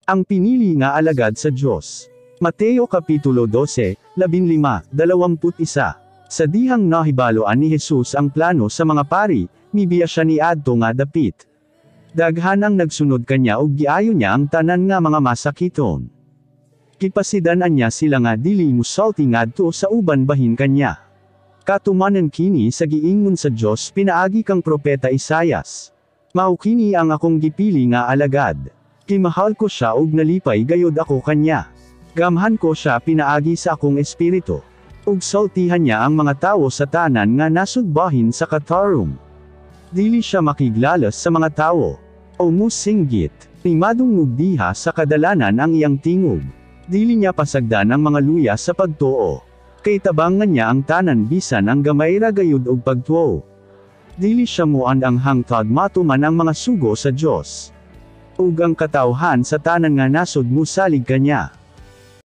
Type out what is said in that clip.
Ang pinili nga alagad sa Diyos. Mateo Kapitulo 12, 15, 21. Sa dihang nahibaloan ni Jesus ang plano sa mga pari, mibiya siya ni adto nga dapit. Daghanang nagsunod kanya ug giayo niya ang tanan nga mga masakiton. Kipasidanan niya sila nga dili musalti ngadto sa uban bahin kanya. Katumanan kini sa giingon sa Dios pinaagi kang propeta Isayas. Mao kini ang akong gipili nga alagad. Kimahal ko siya ug nalipay gayud ako kanya. Gamhan ko siya pinaagi sa akong espiritu. Ug saltihan niya ang mga tawo sa tanan nga nasudbahin sa katarong. Dili siya makiglalas sa mga tawo. O musinggit, ni madungog diha sa kadalanan ang iyang tingog. Dili niya pasagdan ang mga luya sa pagtuo. Kay tabangan niya ang tanan bisan ang gamay ra gayud og pagtuo. Dili siya muan ang hangtod matuman ang mga sugo sa Dios. Ug ang katawhan sa tanan nga nasod musalig kanya.